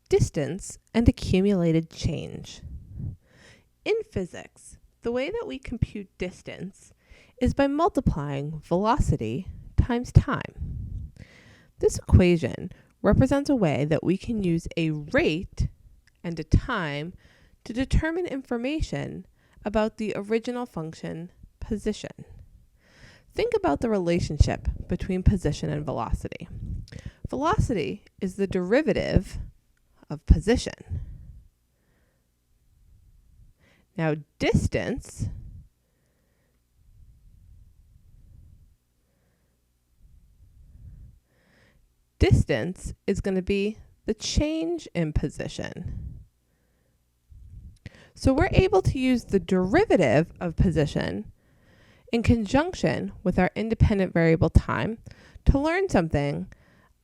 distance and accumulated change. In physics, the way that we compute distance is by multiplying velocity times time. This equation represents a way that we can use a rate and a time to determine information about the original function position. Think about the relationship between position and velocity. Velocity is the derivative of position. Now, distance is going to be the change in position. So we're able to use the derivative of position in conjunction with our independent variable time to learn something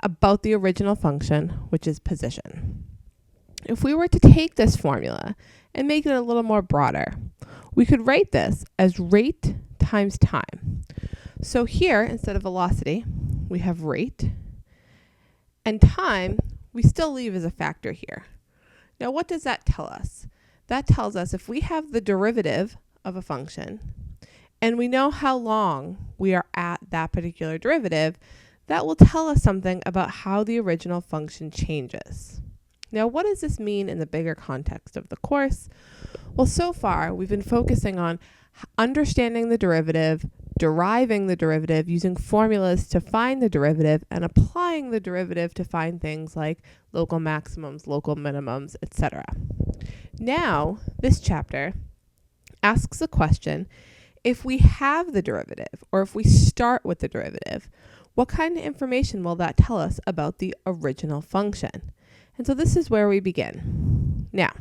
about the original function, which is position. If we were to take this formula and make it a little more broader, we could write this as rate times time. So here, instead of velocity, we have rate, and time we still leave as a factor here. Now, what does that tell us? That tells us if we have the derivative of a function and we know how long we are at that particular derivative, that will tell us something about how the original function changes. Now, what does this mean in the bigger context of the course? Well, so far, we've been focusing on understanding the derivative, deriving the derivative, using formulas to find the derivative, and applying the derivative to find things like local maximums, local minimums, etc. Now, this chapter asks the question, if we have the derivative, or if we start with the derivative, what kind of information will that tell us about the original function? And so this is where we begin. Now,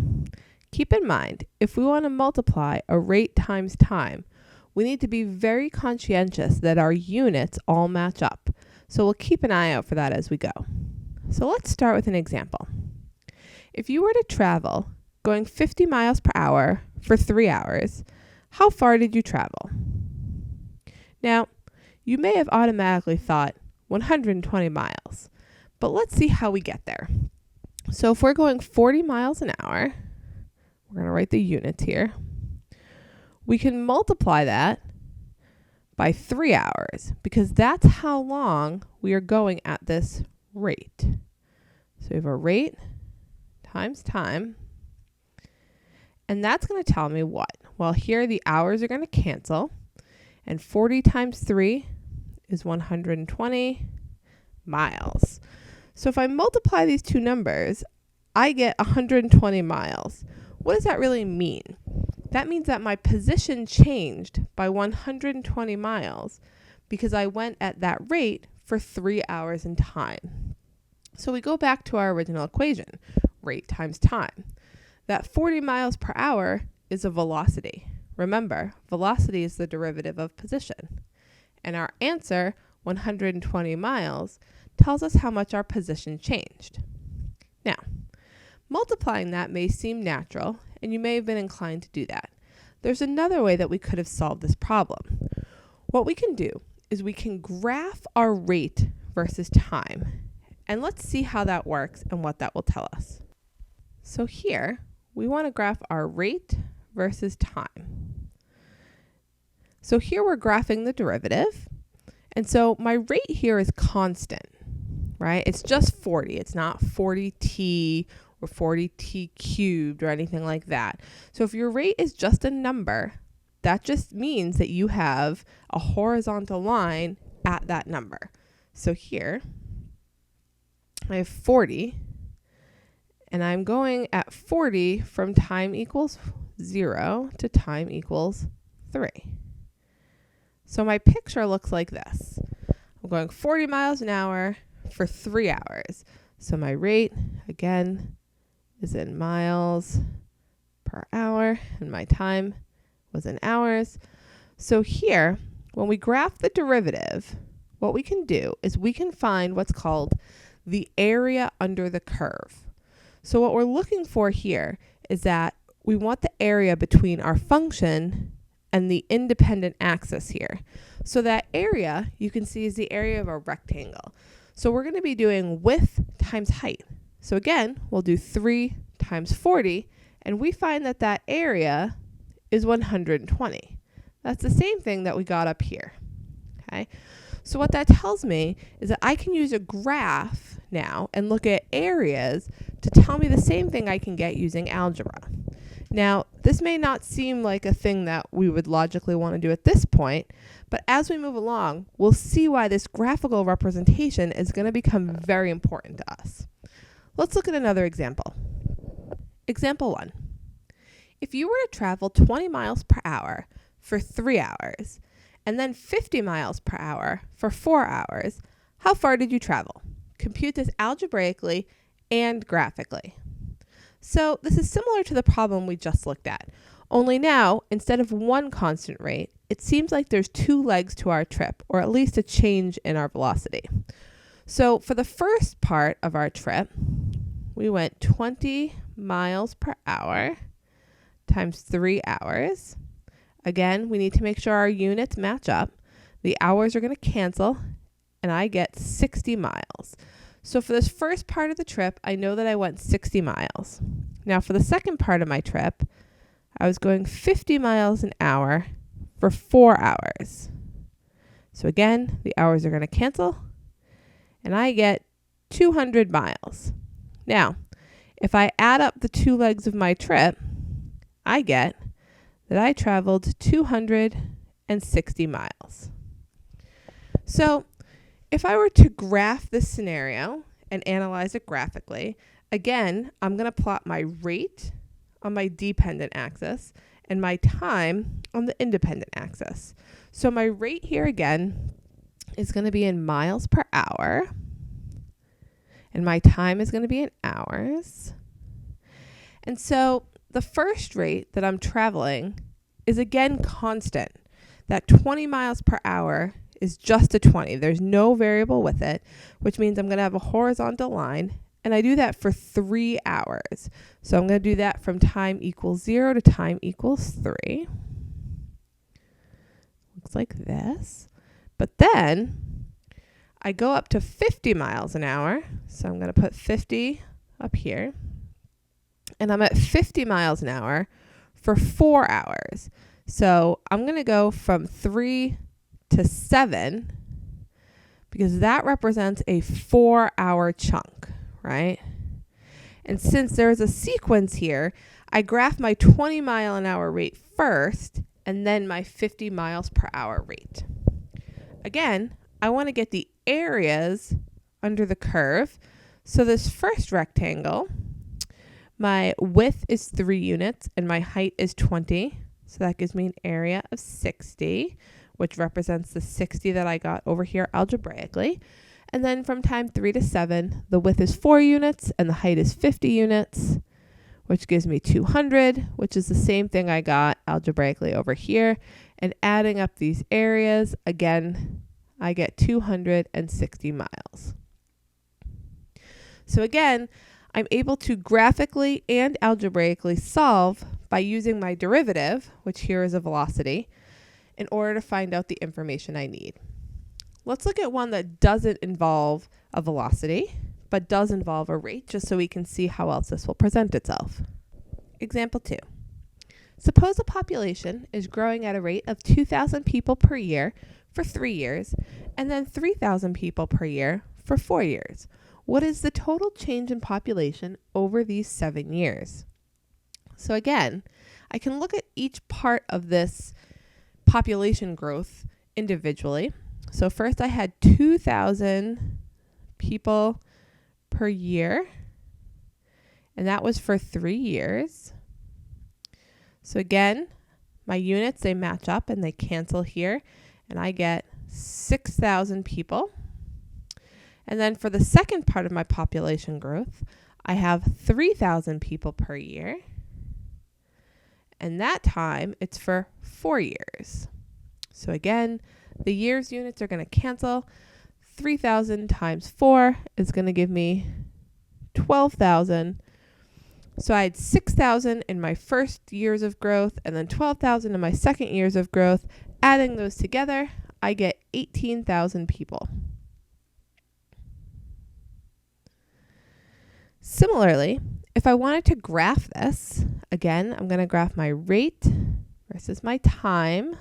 keep in mind, if we want to multiply a rate times time, we need to be very conscientious that our units all match up. So we'll keep an eye out for that as we go. So let's start with an example. If you were to travel going 50 miles per hour for 3 hours, how far did you travel? Now, you may have automatically thought 120 miles, but let's see how we get there. So if we're going 40 miles an hour, we're going to write the units here. We can multiply that by 3 hours because that's how long we are going at this rate. So we have a rate times time, and that's going to tell me what? Well, here the hours are going to cancel, and 40 times 3 is 120 miles. So if I multiply these two numbers, I get 120 miles. What does that really mean? That means that my position changed by 120 miles because I went at that rate for 3 hours in time. So we go back to our original equation, rate times time. That 40 miles per hour is a velocity. Remember, velocity is the derivative of position. And our answer, 120 miles, tells us how much our position changed. Now, multiplying that may seem natural, and you may have been inclined to do that. There's another way that we could have solved this problem. What we can do is we can graph our rate versus time, and let's see how that works and what that will tell us. So here, we want to graph our rate versus time. So here we're graphing the derivative, and so my rate here is constant, right? It's just 40. It's not 40t or 40t cubed or anything like that. So if your rate is just a number, that just means that you have a horizontal line at that number. So here, I have 40, and I'm going at 40 from time equals 0 to time equals 3. So my picture looks like this. I'm going 40 miles an hour for 3 hours. So my rate, again, is in miles per hour, and my time was in hours. So here, when we graph the derivative, what we can do is we can find what's called the area under the curve. So what we're looking for here is that we want the area between our function and the independent axis here. So that area, you can see, is the area of a rectangle. So we're going to be doing width times height. So again, we'll do 3 times 40, and we find that that area is 120. That's the same thing that we got up here. Okay? So what that tells me is that I can use a graph now and look at areas to tell me the same thing I can get using algebra. Now, this may not seem like a thing that we would logically want to do at this point, but as we move along, we'll see why this graphical representation is going to become very important to us. Let's look at another example. Example 1. If you were to travel 20 miles per hour for 3 hours, and then 50 miles per hour for 4 hours, how far did you travel? Compute this algebraically and graphically. So this is similar to the problem we just looked at, only now, instead of one constant rate, it seems like there's 2 legs to our trip, or at least a change in our velocity. So for the first part of our trip, we went 20 miles per hour times 3 hours. Again, we need to make sure our units match up. The hours are going to cancel, and I get 60 miles. So for this first part of the trip, I know that I went 60 miles. Now for the second part of my trip, I was going 50 miles an hour for 4 hours. So again, the hours are going to cancel, and I get 200 miles. Now, if I add up the 2 legs of my trip, I get that I traveled 260 miles. So if I were to graph this scenario and analyze it graphically, again, I'm going to plot my rate on my dependent axis and my time on the independent axis. So my rate here again is going to be in miles per hour, and my time is going to be in hours. And so the first rate that I'm traveling is again constant. That 20 miles per hour is just a 20. There's no variable with it, which means I'm going to have a horizontal line, and I do that for 3 hours. So I'm going to do that from time equals 0 to time equals 3. Looks like this. But then I go up to 50 miles an hour. So I'm going to put 50 up here. And I'm at 50 miles an hour for 4 hours. So I'm going to go from 3 to 7 because that represents a 4-hour chunk, right? And since there's a sequence here, I graph my 20 mile an hour rate first and then my 50 miles per hour rate. Again, I want to get the areas under the curve. So this first rectangle, my width is 3 units and my height is 20. So that gives me an area of 60, which represents the 60 that I got over here algebraically. And then from time 3 to 7, the width is 4 units and the height is 50 units, which gives me 200, which is the same thing I got algebraically over here. And adding up these areas, again, I get 260 miles. So again, I'm able to graphically and algebraically solve by using my derivative, which here is a velocity, in order to find out the information I need. Let's look at one that doesn't involve a velocity, but does involve a rate, just so we can see how else this will present itself. Example 2. Suppose a population is growing at a rate of 2,000 people per year for 3 years, and then 3,000 people per year for 4 years. What is the total change in population over these 7 years? So again, I can look at each part of this population growth individually. So first I had 2,000 people per year, and that was for 3 years. So again, my units, they match up and they cancel here, and I get 6,000 people. And then for the second part of my population growth, I have 3,000 people per year. And that time, it's for 4 years. So again, the years units are going to cancel. 3,000 times 4 is going to give me 12,000. So I had 6,000 in my first years of growth and then 12,000 in my second years of growth. Adding those together, I get 18,000 people. Similarly, if I wanted to graph this, again, I'm going to graph my rate versus my time.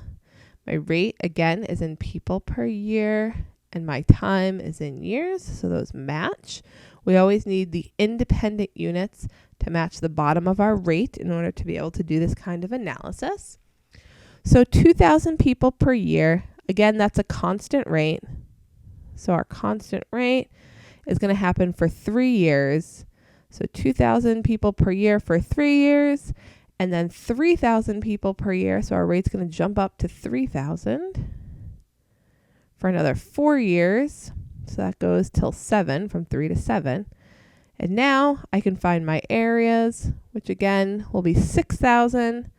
My rate, again, is in people per year, and my time is in years, so those match. We always need the independent units to match the bottom of our rate in order to be able to do this kind of analysis. So 2,000 people per year, again, that's a constant rate. So our constant rate is going to happen for 3 years. So 2,000 people per year for 3 years, and then 3,000 people per year. So our rate's going to jump up to 3,000 for another 4 years. So that goes till 7, from 3 to 7. And now I can find my areas, which again will be 6,000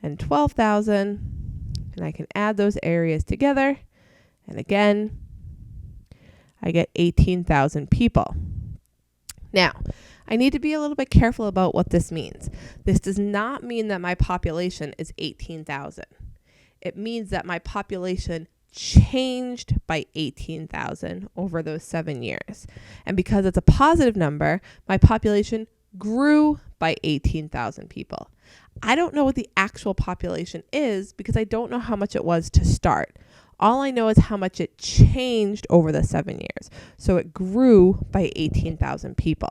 and 12,000. And I can add those areas together. And again, I get 18,000 people. Now, I need to be a little bit careful about what this means. This does not mean that my population is 18,000. It means that my population changed by 18,000 over those 7 years. And because it's a positive number, my population grew by 18,000 people. I don't know what the actual population is because I don't know how much it was to start. All I know is how much it changed over the 7 years. So it grew by 18,000 people.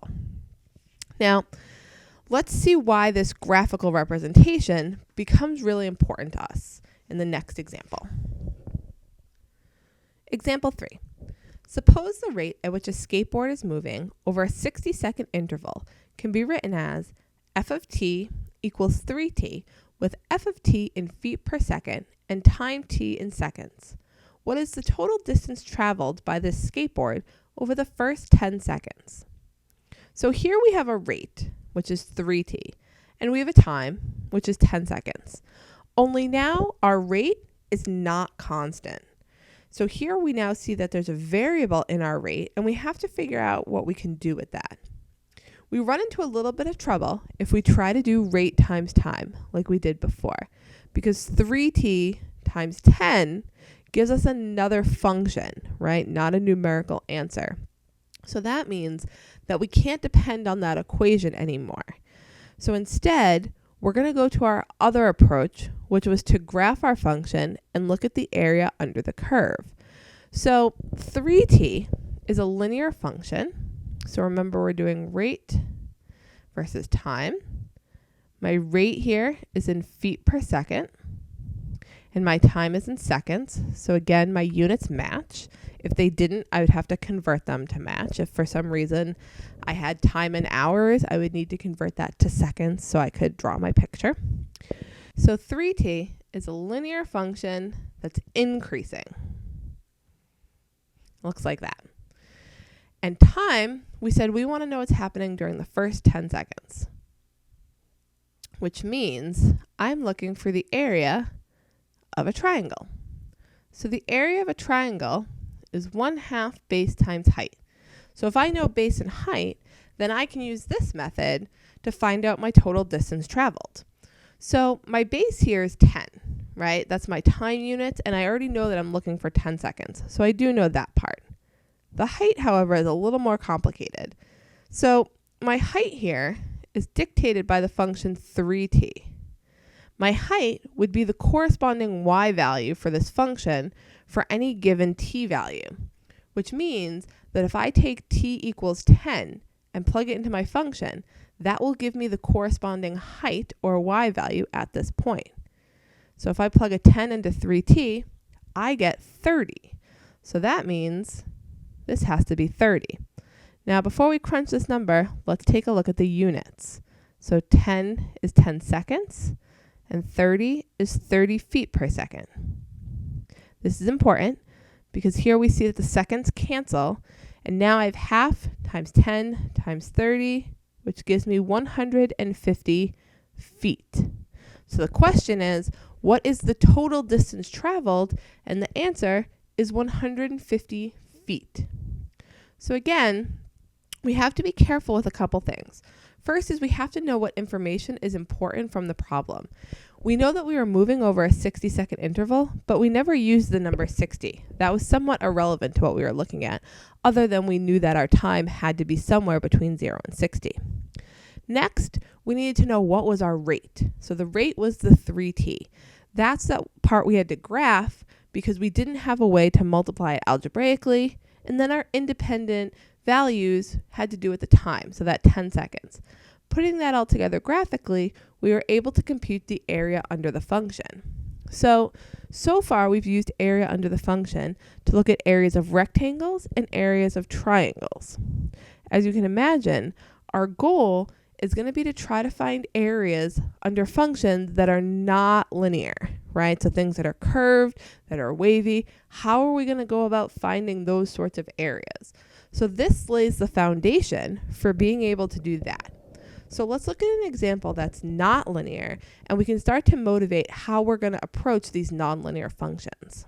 Now, let's see why this graphical representation becomes really important to us in the next example. Example 3. Suppose the rate at which a skateboard is moving over a 60-second interval can be written as f of t equals 3t, with f of t in feet per second and time t in seconds. What is the total distance traveled by this skateboard over the first 10 seconds? So here we have a rate, which is 3t, and we have a time, which is 10 seconds. Only now our rate is not constant. So here we now see that there's a variable in our rate, and we have to figure out what we can do with that. We run into a little bit of trouble if we try to do rate times time, like we did before, because 3t times 10 gives us another function, right? Not a numerical answer. So that means that we can't depend on that equation anymore. So instead, we're going to go to our other approach, which was to graph our function and look at the area under the curve. So 3t is a linear function. So remember, we're doing rate versus time. My rate here is in feet per second, and my time is in seconds. So again, my units match. If they didn't, I would have to convert them to match. If for some reason I had time in hours, I would need to convert that to seconds so I could draw my picture. So 3t is a linear function that's increasing. Looks like that. And time, we said we want to know what's happening during the first 10 seconds, which means I'm looking for the area of a triangle. So the area of a triangle is 1/2 base times height. So if I know base and height, then I can use this method to find out my total distance traveled. So my base here is 10, right? That's my time unit, and I already know that I'm looking for 10 seconds. So I do know that part. The height, however, is a little more complicated. So my height here is dictated by the function 3t. My height would be the corresponding y value for this function for any given t value, which means that if I take t equals 10 and plug it into my function, that will give me the corresponding height or y value at this point. So if I plug a 10 into 3t, I get 30. So that means this has to be 30. Now, before we crunch this number, let's take a look at the units. So 10 is 10 seconds, and 30 is 30 feet per second. This is important because here we see that the seconds cancel, and now I have half times 10 times 30, which gives me 150 feet. So the question is, what is the total distance traveled? And the answer is 150 feet. So again, we have to be careful with a couple things. First is we have to know what information is important from the problem. We know that we were moving over a 60-second interval, but we never used the number 60. That was somewhat irrelevant to what we were looking at, other than we knew that our time had to be somewhere between 0 and 60. Next, we needed to know what was our rate. So the rate was the 3t. That's that part we had to graph because we didn't have a way to multiply it algebraically, and then our independent values had to do with the time, so that 10 seconds. Putting that all together graphically, we were able to compute the area under the function. So far we've used area under the function to look at areas of rectangles and areas of triangles. As you can imagine, our goal is going to be to try to find areas under functions that are not linear, right? So things that are curved, that are wavy. How are we going to go about finding those sorts of areas? So this lays the foundation for being able to do that. So let's look at an example that's not linear, and we can start to motivate how we're going to approach these nonlinear functions.